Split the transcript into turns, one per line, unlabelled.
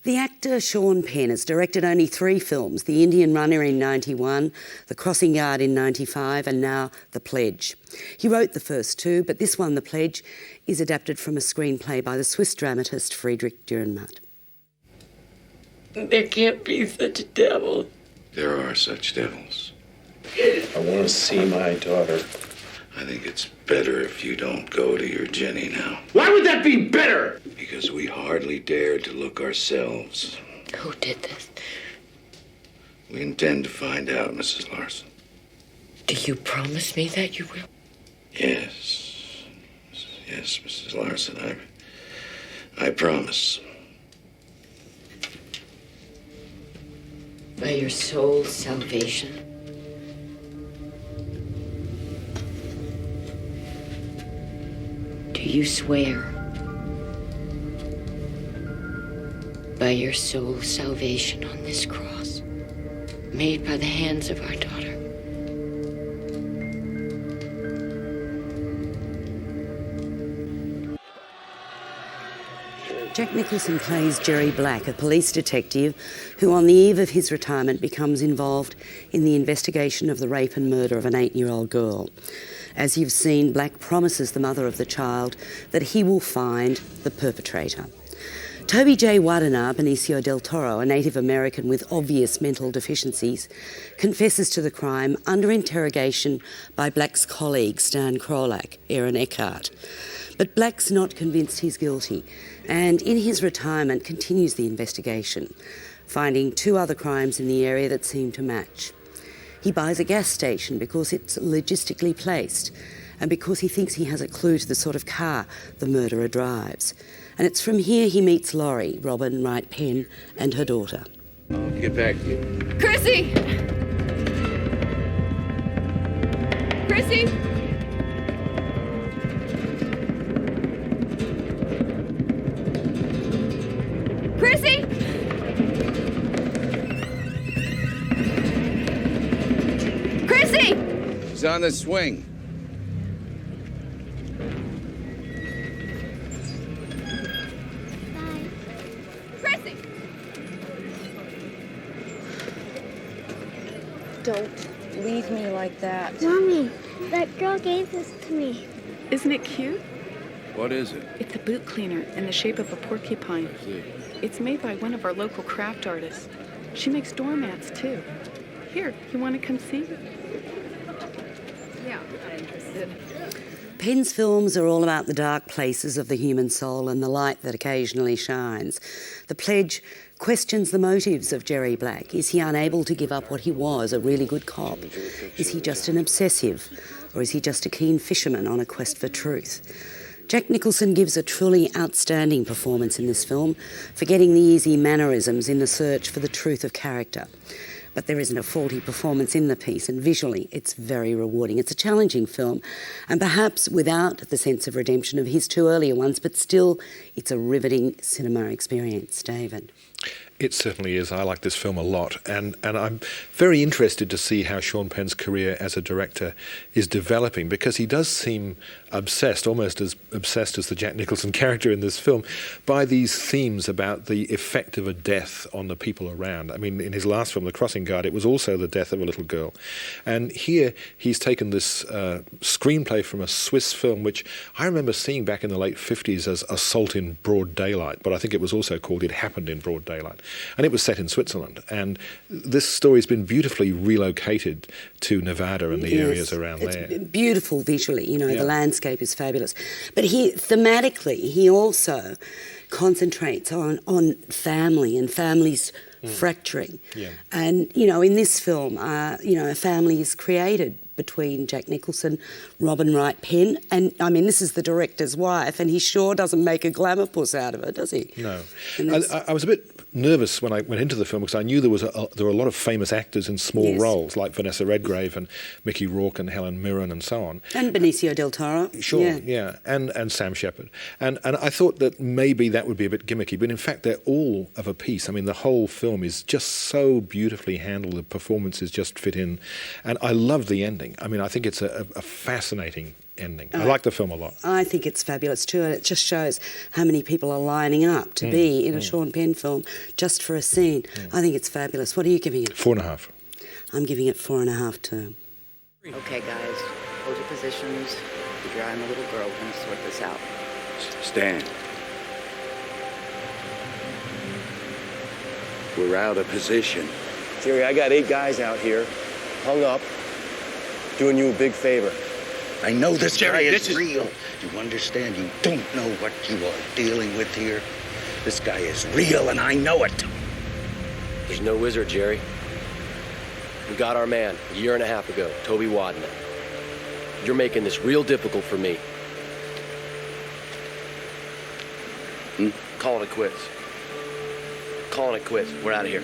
The actor Sean Penn has directed only 3 films: The Indian Runner in 91, The Crossing Guard in 95 and now The Pledge. He wrote the first 2, but this one, The Pledge, is adapted from a screenplay by the Swiss dramatist Friedrich Dürrenmatt.
There can't be such a devil.
There are such devils.
I want to see my daughter.
I think it's better if you don't go to your Jenny now.
Why would that be better?
Because we hardly dared to look ourselves.
Who did this?
We intend to find out, Mrs. Larson.
Do you promise me that you will?
Yes. Yes, Mrs. Larson, I promise.
By your soul's salvation? Do you swear by your soul's salvation on this cross, made by the hands of our daughter?
Jack Nicholson plays Jerry Black, a police detective who on the eve of his retirement becomes involved in the investigation of the rape and murder of an 8-year-old girl. As you've seen, Black promises the mother of the child that he will find the perpetrator. Toby J. Watanabe, Benicio del Toro, a Native American with obvious mental deficiencies, confesses to the crime under interrogation by Black's colleague, Stan Krolak, Aaron Eckhart. But Black's not convinced he's guilty, and in his retirement continues the investigation, finding 2 other crimes in the area that seem to match. He buys a gas station because it's logistically placed and because he thinks he has a clue to the sort of car the murderer drives. And it's from here he meets Laurie, Robin Wright Penn, and her daughter.
I'll get back to you.
Chrissy! Chrissy! Chrissy! Chrissy!
He's on the swing.
Chrissy!
Don't leave me like that.
Mommy, that girl gave this to me.
Isn't it cute?
What is it?
It's a boot cleaner in the shape of a porcupine.
I see.
It's made by one of our local craft artists. She makes doormats, too. Here, you want to come see? Yeah, I'm interested.
Penn's films are all about the dark places of the human soul and the light that occasionally shines. The Pledge questions the motives of Jerry Black. Is he unable to give up what he was, a really good cop? Is he just an obsessive? Or is he just a keen fisherman on a quest for truth? Jack Nicholson gives a truly outstanding performance in this film, forgetting the easy mannerisms in the search for the truth of character. But there isn't a faulty performance in the piece, and visually it's very rewarding. It's a challenging film, and perhaps without the sense of redemption of his 2 earlier ones, but still it's a riveting cinema experience. David?
It certainly is. I like this film a lot, and I'm very interested to see how Sean Penn's career as a director is developing, because he does seem obsessed, almost as obsessed as the Jack Nicholson character in this film, by these themes about the effect of a death on the people around. I mean, in his last film, The Crossing Guard, it was also the death of a little girl. And here he's taken this screenplay from a Swiss film, which I remember seeing back in the late 50s as Assault in Broad Daylight, but I think it was also called It Happened in Broad Daylight. And it was set in Switzerland. And this story's been beautifully relocated to Nevada and the areas around there.
It's beautiful visually, the landscape is fabulous. But thematically, he also concentrates on family and families fracturing. Yeah. And, in this film, a family is created between Jack Nicholson, Robin Wright Penn, and this is the director's wife, and he sure doesn't make a glamour puss out of it, does he?
No. I was a bit nervous when I went into the film because I knew there were a lot of famous actors in small roles like Vanessa Redgrave and Mickey Rourke and Helen Mirren and so on.
And Benicio del Toro.
Sure, yeah. And Sam Shepard. And I thought that maybe that would be a bit gimmicky, but in fact they're all of a piece. The whole film is just so beautifully handled, the performances just fit in, and I love the ending. ending. I mean, I think it's a fascinating ending. I like the film a lot.
I think it's fabulous too, and it just shows how many people are lining up to be in a Sean Penn film just for a scene. I think it's fabulous. What are you giving it?
4.5.
I'm giving it 4.5 too.
Okay, guys, hold your positions. Keep your eye on the little girl. We're gonna sort this out.
Stand. We're out of position.
Jerry, I got 8 guys out here, hung up, doing you a big favor.
I know this
Jerry,
guy
this
is
is-
real. You understand? You don't know what you are dealing with here. This guy is real, and I know it.
He's no wizard, Jerry. We got our man a year and a half ago, Toby Wadman. You're making this real difficult for me. Calling it quits. Calling it quits. We're out of here.